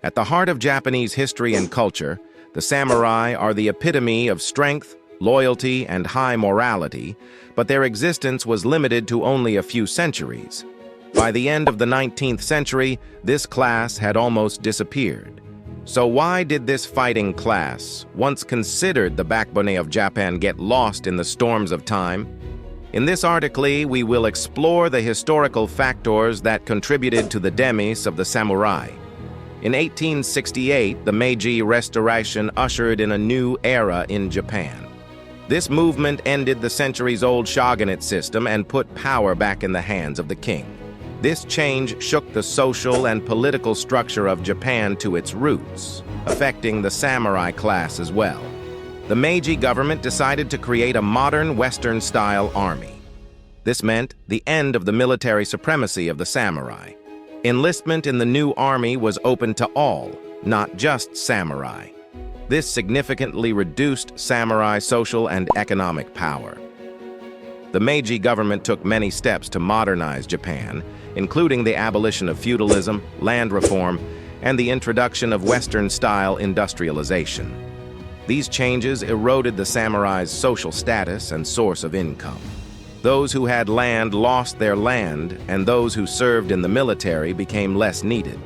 At the heart of Japanese history and culture, the samurai are the epitome of strength, loyalty, and high morality, but their existence was limited to only a few centuries. By the end of the 19th century, this class had almost disappeared. So why did this fighting class, once considered the backbone of Japan, get lost in the storms of time? In this article, we will explore the historical factors that contributed to the demise of the samurai. In 1868, the Meiji Restoration ushered in a new era in Japan. This movement ended the centuries-old shogunate system and put power back in the hands of the king. This change shook the social and political structure of Japan to its roots, affecting the samurai class as well. The Meiji government decided to create a modern Western-style army. This meant the end of the military supremacy of the samurai. Enlistment in the new army was open to all, not just samurai. This significantly reduced samurai social and economic power. The Meiji government took many steps to modernize Japan, including the abolition of feudalism, land reform, and the introduction of Western-style industrialization. These changes eroded the samurai's social status and source of income. Those who had land lost their land, and those who served in the military became less needed.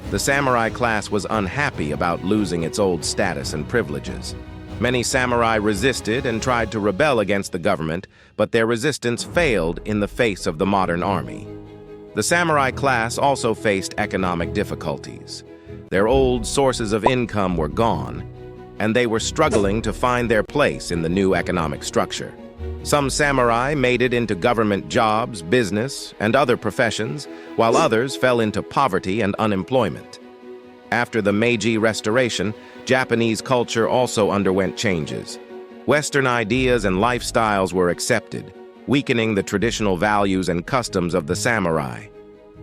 The samurai class was unhappy about losing its old status and privileges. Many samurai resisted and tried to rebel against the government, but their resistance failed in the face of the modern army. The samurai class also faced economic difficulties. Their old sources of income were gone, and they were struggling to find their place in the new economic structure. Some samurai made it into government jobs, business, and other professions, while others fell into poverty and unemployment. After the Meiji Restoration, Japanese culture also underwent changes. Western ideas and lifestyles were accepted, weakening the traditional values and customs of the samurai.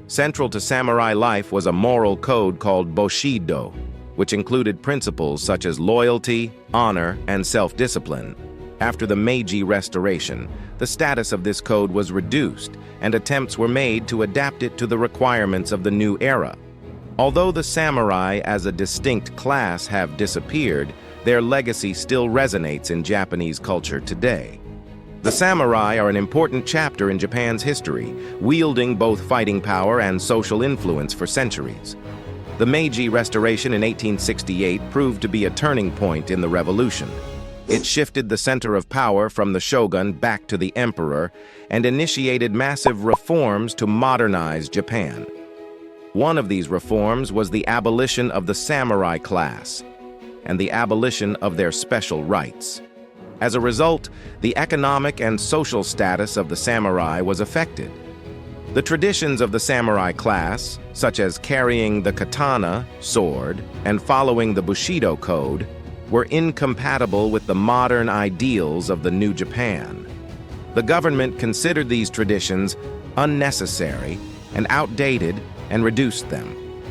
Central to samurai life was a moral code called Bushido, which included principles such as loyalty, honor, and self-discipline. After the Meiji Restoration, the status of this code was reduced, and attempts were made to adapt it to the requirements of the new era. Although the samurai as a distinct class have disappeared, their legacy still resonates in Japanese culture today. The samurai are an important chapter in Japan's history, wielding both fighting power and social influence for centuries. The Meiji Restoration in 1868 proved to be a turning point in the revolution. It shifted the center of power from the shogun back to the emperor and initiated massive reforms to modernize Japan. One of these reforms was the abolition of the samurai class and the abolition of their special rights. As a result, the economic and social status of the samurai was affected. The traditions of the samurai class, such as carrying the katana, sword, and following the Bushido code, were incompatible with the modern ideals of the new Japan. The government considered these traditions unnecessary and outdated and reduced them.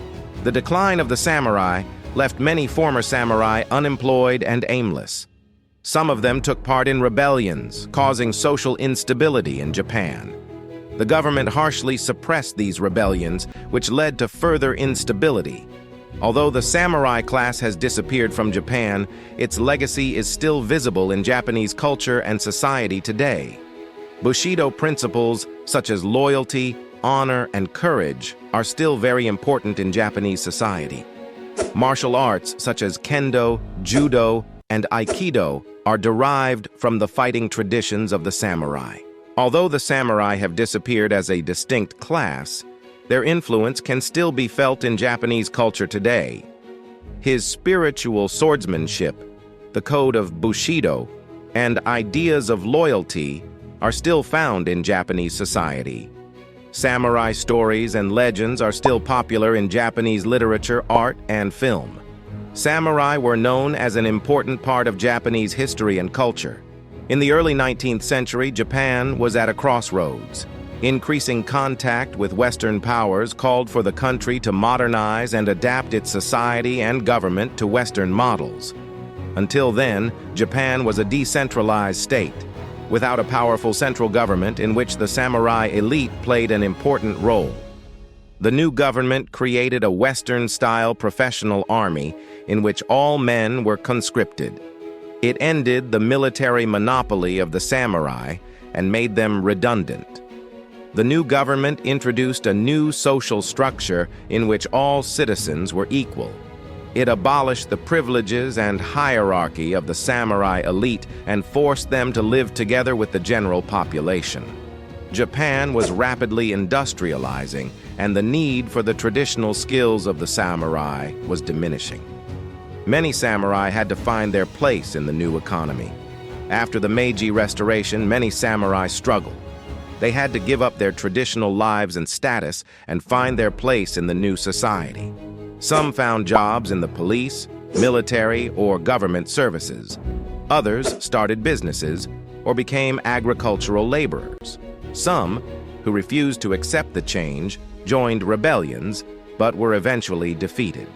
The decline of the samurai left many former samurai unemployed and aimless. Some of them took part in rebellions, causing social instability in Japan. The government harshly suppressed these rebellions, which led to further instability. Although the samurai class has disappeared from Japan, its legacy is still visible in Japanese culture and society today. Bushido principles such as loyalty, honor, and courage are still very important in Japanese society. Martial arts such as kendo, judo, and aikido are derived from the fighting traditions of the samurai. Although the samurai have disappeared as a distinct class, their influence can still be felt in Japanese culture today. His spiritual swordsmanship, the code of Bushido, and ideas of loyalty are still found in Japanese society. Samurai stories and legends are still popular in Japanese literature, art, and film. Samurai were known as an important part of Japanese history and culture. In the early 19th century, Japan was at a crossroads. Increasing contact with Western powers called for the country to modernize and adapt its society and government to Western models. Until then, Japan was a decentralized state, without a powerful central government in which the samurai elite played an important role. The new government created a Western-style professional army in which all men were conscripted. It ended the military monopoly of the samurai and made them redundant. The new government introduced a new social structure in which all citizens were equal. It abolished the privileges and hierarchy of the samurai elite and forced them to live together with the general population. Japan was rapidly industrializing, and the need for the traditional skills of the samurai was diminishing. Many samurai had to find their place in the new economy. After the Meiji Restoration, many samurai struggled. They had to give up their traditional lives and status and find their place in the new society. Some found jobs in the police, military, or government services. Others started businesses or became agricultural laborers. Some, who refused to accept the change, joined rebellions, but were eventually defeated.